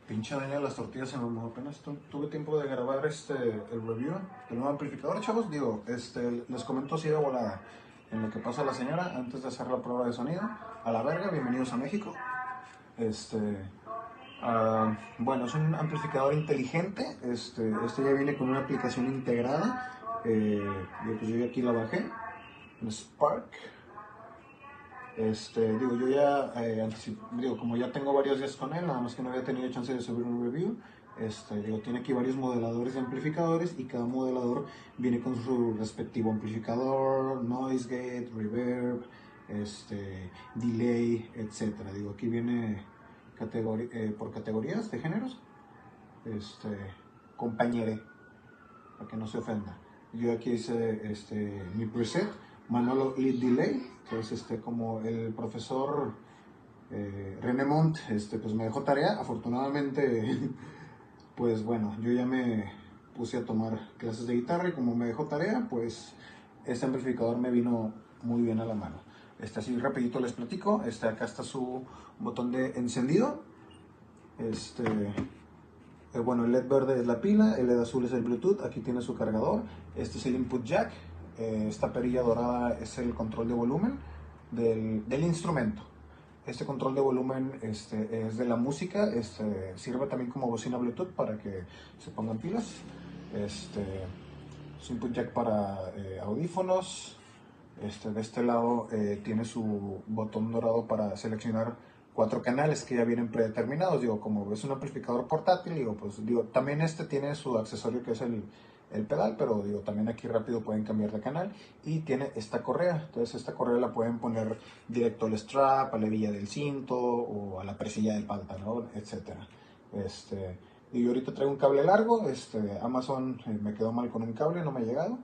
Pinche daña las tortillas se me mojó. Apenas tuve tiempo de grabar el review del nuevo amplificador, chavos. Digo, les comento así de volada en lo que pasa la señora antes de hacer la prueba de sonido. A la verga, bienvenidos a México. Bueno, es un amplificador inteligente. Este ya viene con una aplicación integrada. Pues yo aquí la bajé. En Spark. Digo, yo ya, como ya tengo varios días con él, nada más que no había tenido chance de subir un review. Digo, tiene aquí varios modeladores de amplificadores y cada modelador viene con su respectivo amplificador, noise gate, reverb, delay, etcétera. Digo, aquí viene por categorías de géneros, compañere, para que no se ofenda. Yo aquí hice mi preset, Manolo Lead Delay. Entonces, como el profesor René Montt, pues me dejó tarea. Afortunadamente, pues bueno, yo ya me puse a tomar clases de guitarra y como me dejó tarea, pues este amplificador me vino muy bien a la mano. Así rapidito les platico. Acá está su botón de encendido. Bueno, el LED verde es la pila, el LED azul es el Bluetooth, aquí tiene su cargador. Este es el input jack. Esta perilla dorada es el control de volumen del instrumento. Este control de volumen es de la música. Sirve también como bocina Bluetooth para que se pongan pilas. Es input jack para audífonos. De este lado tiene su botón dorado para seleccionar 4 canales que ya vienen predeterminados. Digo, como es un amplificador portátil, también tiene su accesorio que es el pedal, pero digo, también aquí rápido pueden cambiar de canal. Y tiene esta correa. Entonces esta correa la pueden poner directo al strap, a la hebilla del cinto o a la presilla del pantalón, etcétera. Y yo ahorita traigo un cable largo. Amazon me quedó mal con un cable, no me ha llegado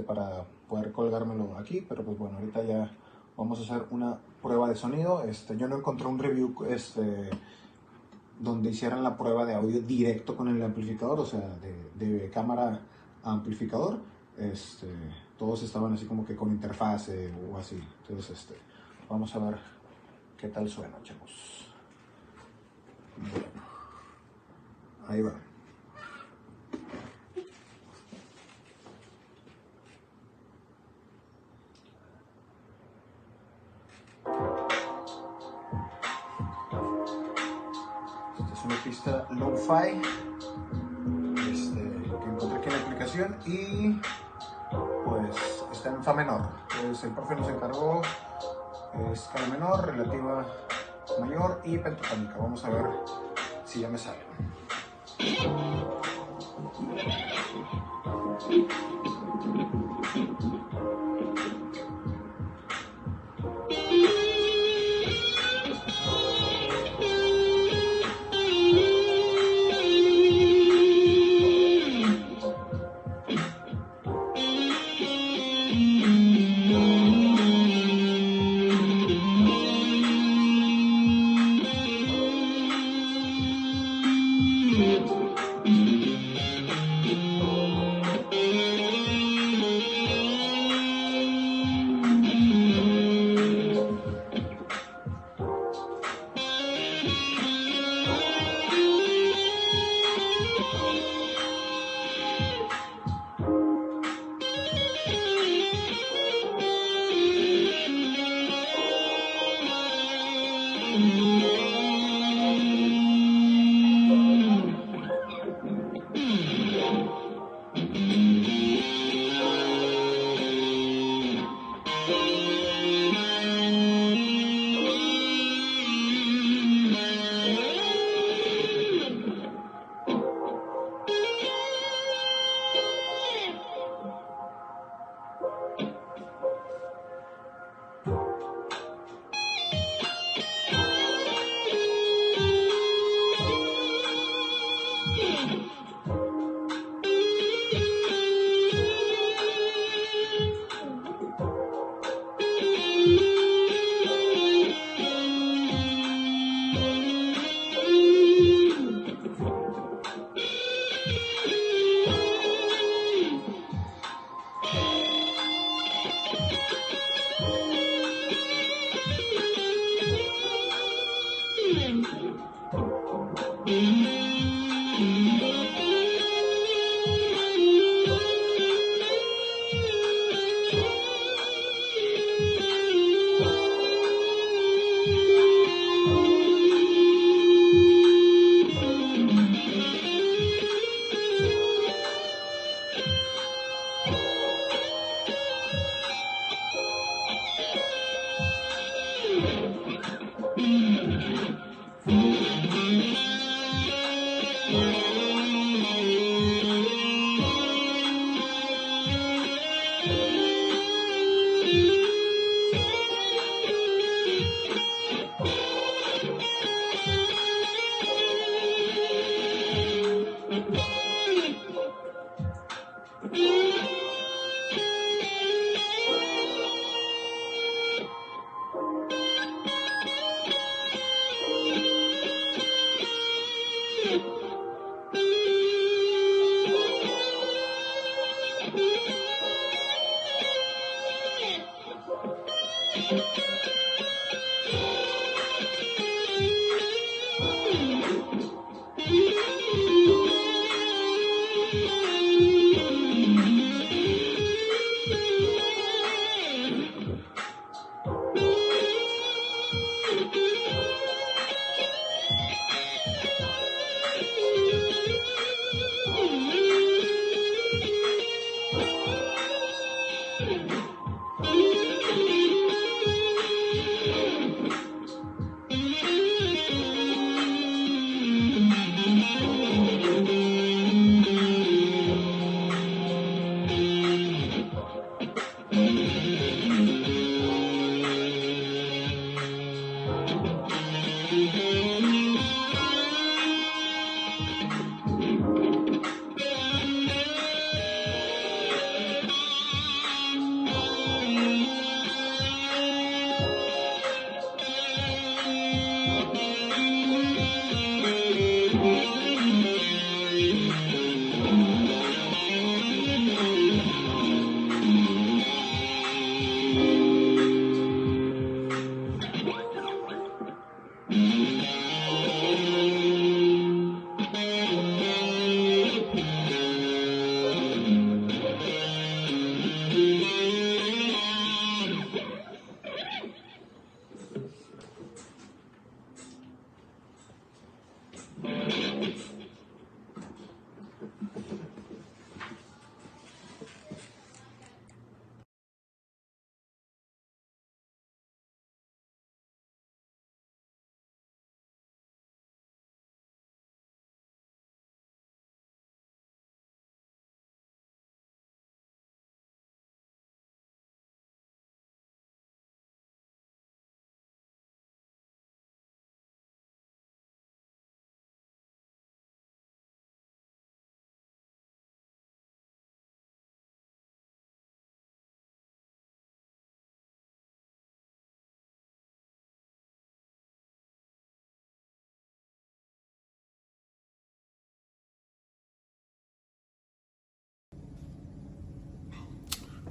para poder colgármelo aquí, pero pues bueno, ahorita ya vamos a hacer una prueba de sonido. Yo no encontré un review donde hicieran la prueba de audio directo con el amplificador, o sea, de cámara a amplificador. Todos estaban así como que con interfase o así. Entonces, vamos a ver qué tal suena, chavos. Bueno, ahí va. Una pista lo-fi que encontré aquí en la aplicación y pues está en fa menor. Entonces el profe nos encargó escala menor, relativa mayor y pentatónica. Vamos a ver si ya me sale.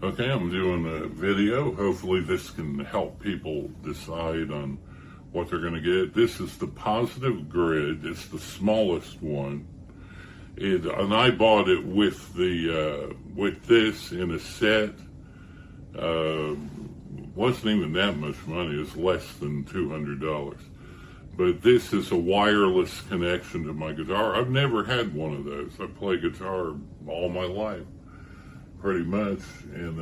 Okay, I'm doing a video. Hopefully this can help people decide on what they're going to get. This is the positive grid. It's the smallest one. And I bought it with this in a set. Wasn't even that much money. It was less than $200. But this is a wireless connection to my guitar. I've never had one of those. I play guitar all my life, pretty much, and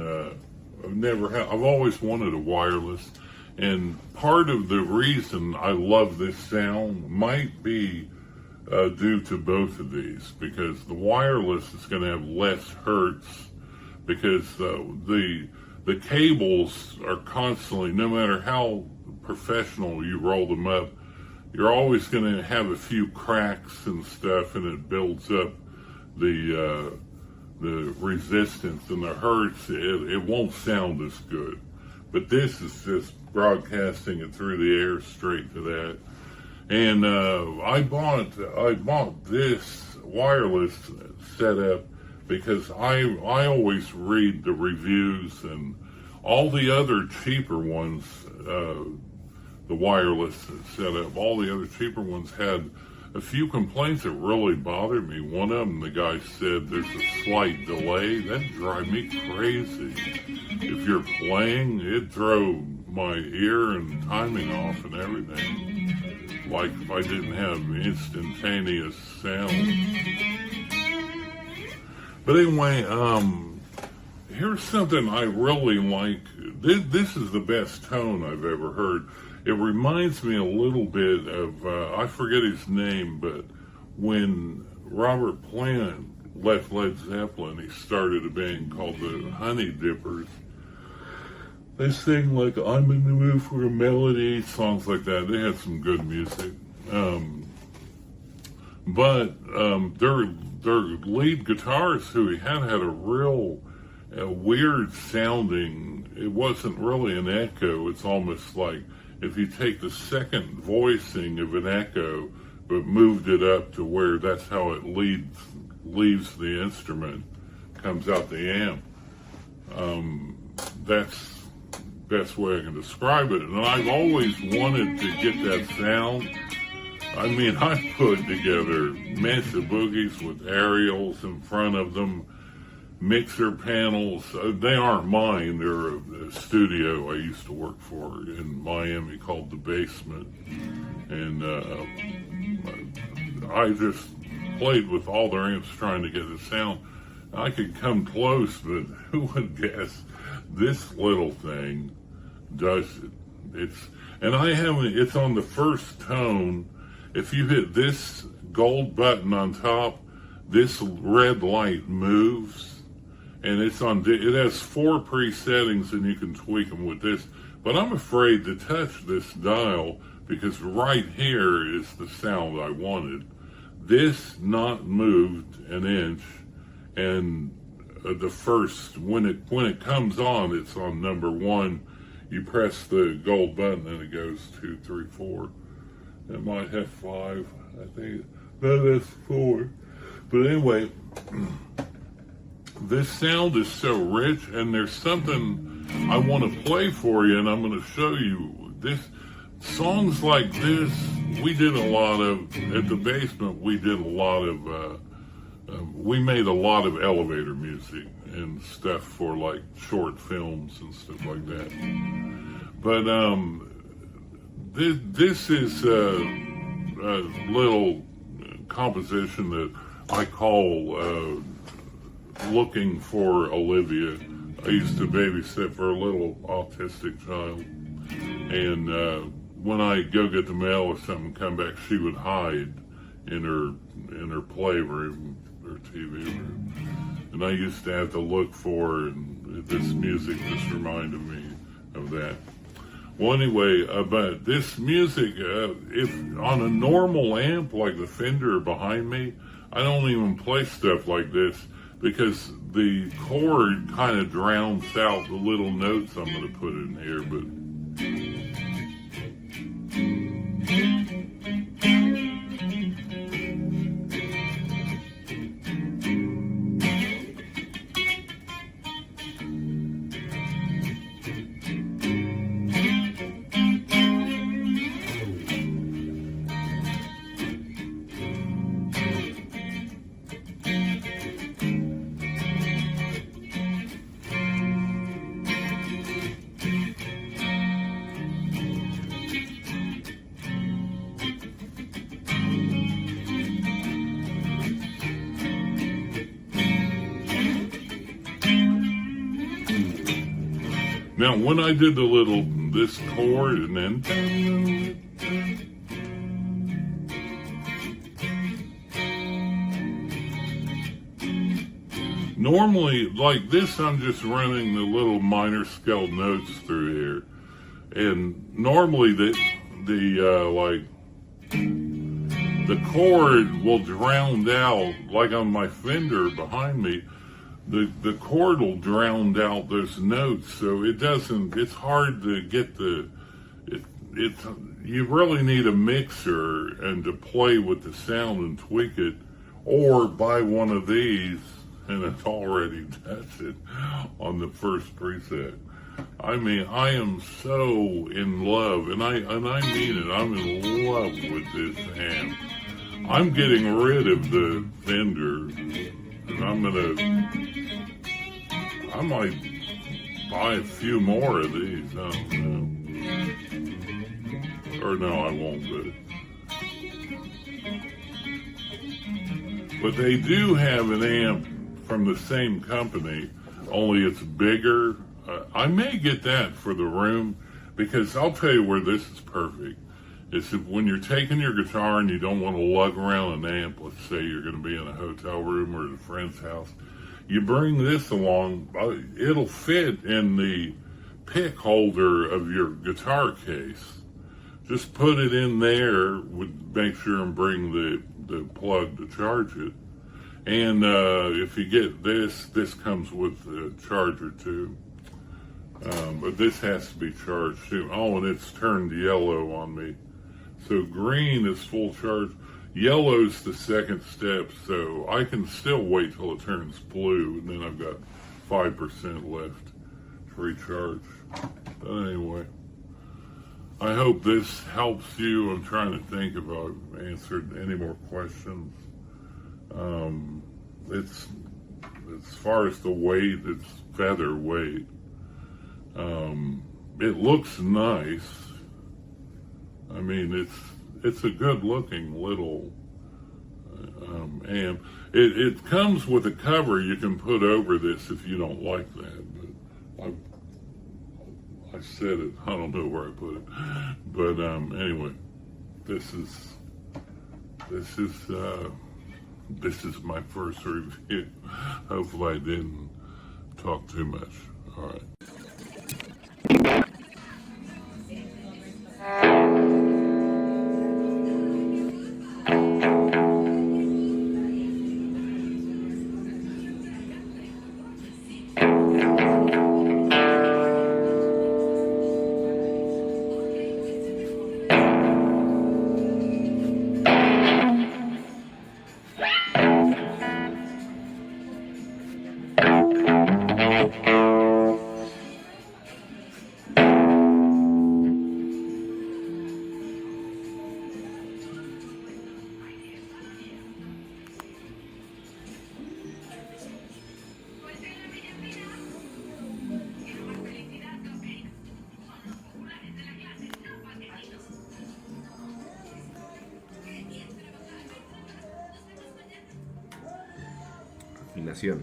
I've always wanted a wireless, and part of the reason I love this sound might be due to both of these, because the wireless is going to have less hertz, because the cables are constantly, no matter how professional you roll them up, you're always going to have a few cracks and stuff, and it builds up the resistance and the hertz. It won't sound as good. But this is just broadcasting it through the air straight to that. And I bought this wireless setup because I always read the reviews, and all the other cheaper ones, the wireless setup, all the other cheaper ones had a few complaints that really bothered me. One of them, the guy said there's a slight delay. That drive me crazy. If you're playing, it drove my ear and timing off and everything. Like if I didn't have instantaneous sound. But anyway, here's something I really like. This is the best tone I've ever heard. It reminds me a little bit of, I forget his name, but when Robert Plant left Led Zeppelin, he started a band called the Honey Dippers. They sing like I'm in the mood for a melody, songs like that. They had some good music. But their lead guitarist who he had a real weird sounding, it wasn't really an echo. It's almost like if you take the second voicing of an echo, but moved it up to where that's how it leaves the instrument, comes out the amp. That's best way I can describe it. And I've always wanted to get that sound. I mean, I put together Mesa Boogies with aerials in front of them, mixer panels. They aren't mine. They're a studio I used to work for in Miami called The Basement. And I just played with all their amps trying to get the sound. I could come close, but who would guess this little thing does it? It's on the first tone. If you hit this gold button on top, this red light moves, and it has 4 presettings, and you can tweak them with this. But I'm afraid to touch this dial because right here is the sound I wanted. This not moved an inch. And the first, when it comes on, it's on number 1. You press the gold button and it goes 2, 3, 4. It might have 5. I think that is 4. But anyway, this sound is so rich, and there's something I want to play for you, and I'm going to show you this. Songs like this, we did a lot of at the basement. We did a lot of. We made a lot of elevator music and stuff for like short films and stuff like that. But this is a little composition that I call Looking for Olivia. I used to babysit for a little autistic child. And when I go get the mail or something, come back, she would hide in her playroom, her TV room, and I used to have to look for her, and this music just reminded me of that. Well, anyway, but this music, if on a normal amp like the Fender behind me, I don't even play stuff like this because the chord kind of drowns out the little notes I'm going to put in here, but now, when I did this chord and then, normally like this, I'm just running the little minor scale notes through here, and normally the chord will drown out, like on my Fender behind me. The chord will drown out those notes, so it's hard to get you really need a mixer and to play with the sound and tweak it, or buy one of these and it's already tested on the first preset. I mean, I am so in love, and I mean it, I'm in love with this amp. I'm getting rid of the Fender, and I might buy a few more of these. I don't know. Or no, I won't, but they do have an amp from the same company, only it's bigger. I may get that for the room, because I'll tell you where this is perfect. It's when you're taking your guitar and you don't want to lug around an amp. Let's say you're going to be in a hotel room or at a friend's house. You bring this along, it'll fit in the pick holder of your guitar case. Just put it in there, make sure and bring the plug to charge it. And if you get this comes with the charger too. But this has to be charged too. Oh, and it's turned yellow on me. So green is full charge. Yellow's the second step, so I can still wait till it turns blue, and then I've got 5% left to recharge. But anyway, I hope this helps you. I'm trying to think if I've answered any more questions. It's, as far as the weight, it's featherweight. It looks nice. I mean, it's a good looking little amp. It comes with a cover you can put over this if you don't like that. But I said it. I don't know where I put it. But anyway, this is my first review. Hopefully I didn't talk too much. All right. Afinación.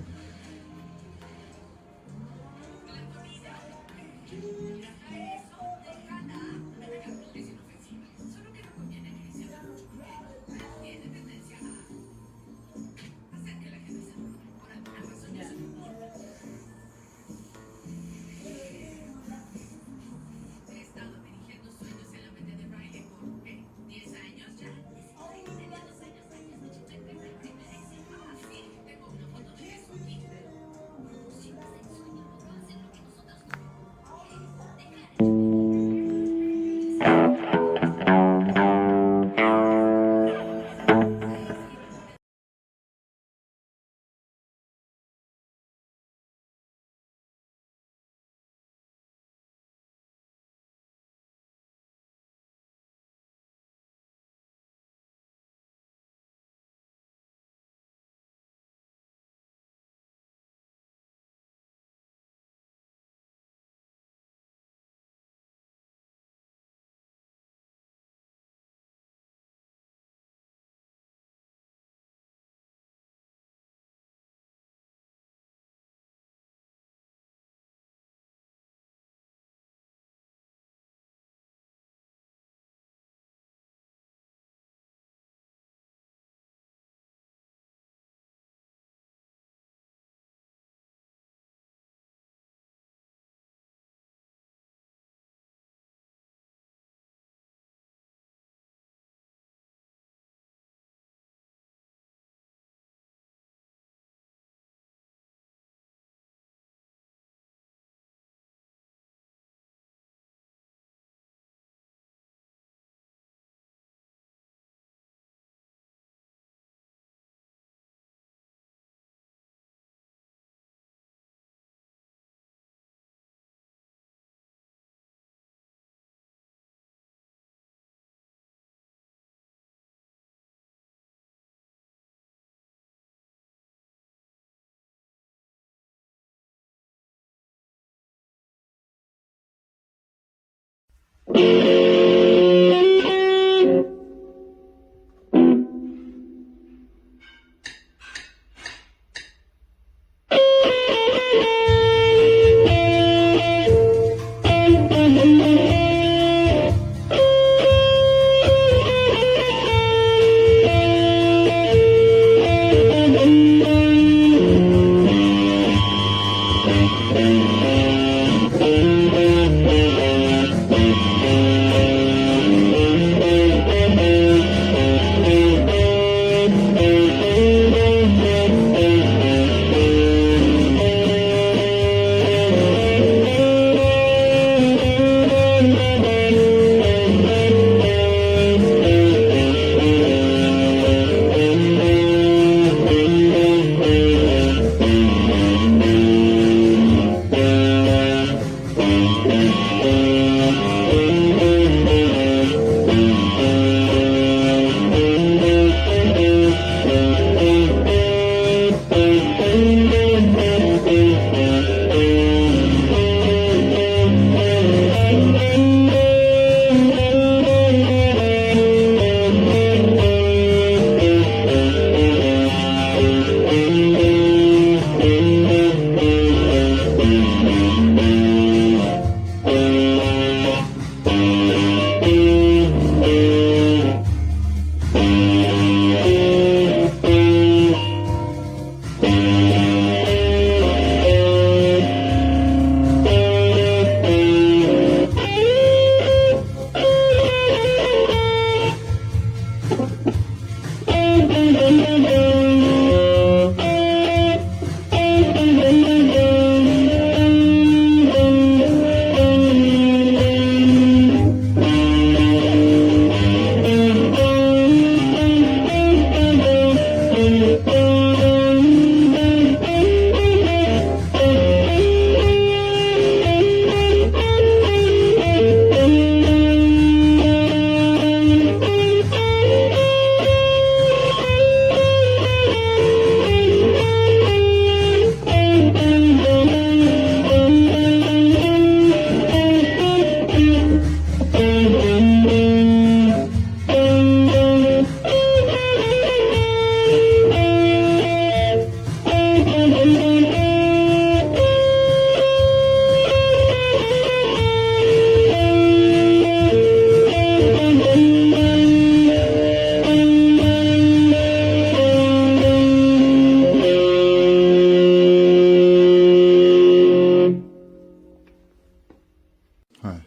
Hi,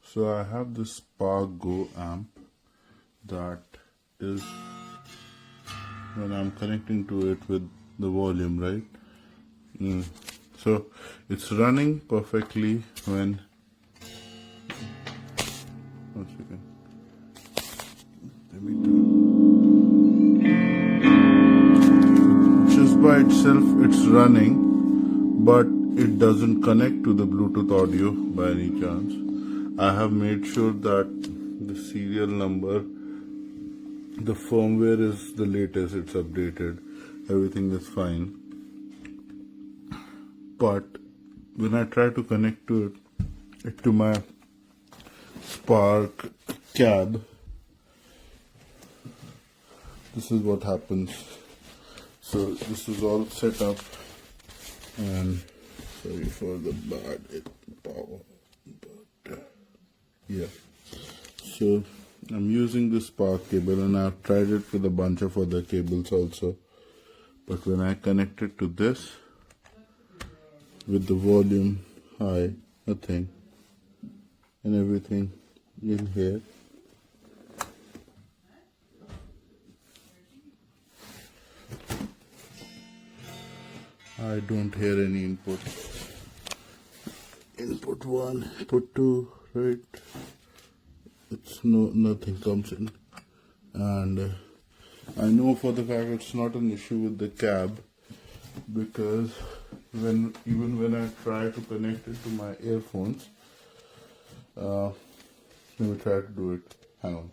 so I have this Spark Go amp that is when I'm connecting to it with the volume, right? So it's running perfectly when, one second, let me turn. Just by itself it's running, but it doesn't connect to the Bluetooth audio by any chance. I have made sure that the serial number, the firmware is the latest, it's updated, everything is fine. But when I try to connect to it to my Spark cab, this is what happens. So this is all set up, and sorry for the bad power, but yeah. So I'm using the Spark cable, and I've tried it with a bunch of other cables also. But when I connect it to this with the volume high, nothing, and everything in here, I don't hear any input. Input 1, input 2, right? It's nothing comes in, and I know for the fact it's not an issue with the cab, because even when I try to connect it to my earphones, let me try to do it. Hang on.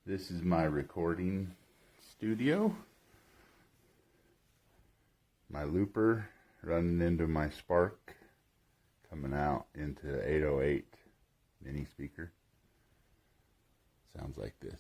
This is my recording studio. My looper running into my Spark, coming out into 808 mini speaker. Sounds like this.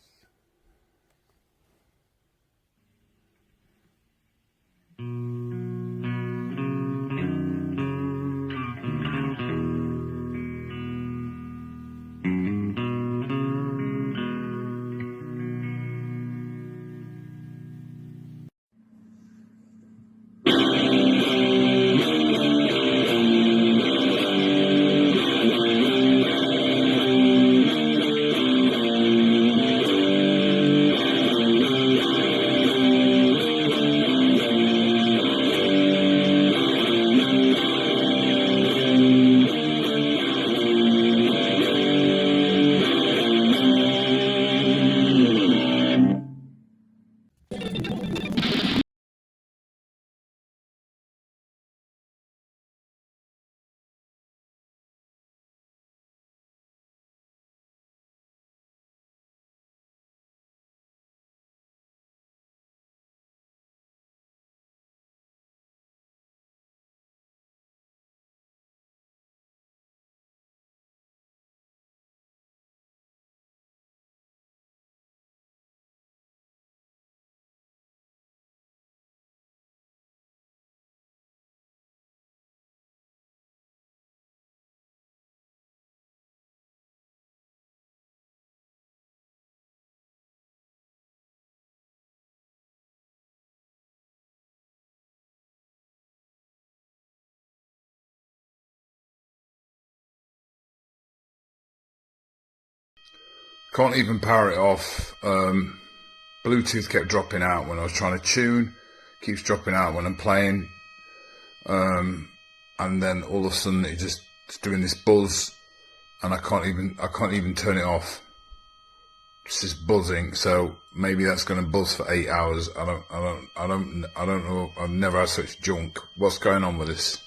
Can't even power it off. Bluetooth kept dropping out when I was trying to tune. Keeps dropping out when I'm playing. And then all of a sudden it's just doing this buzz, and I can't even turn it off. It's just buzzing. So maybe that's going to buzz for 8 hours. I don't know. I've never had such junk. What's going on with this?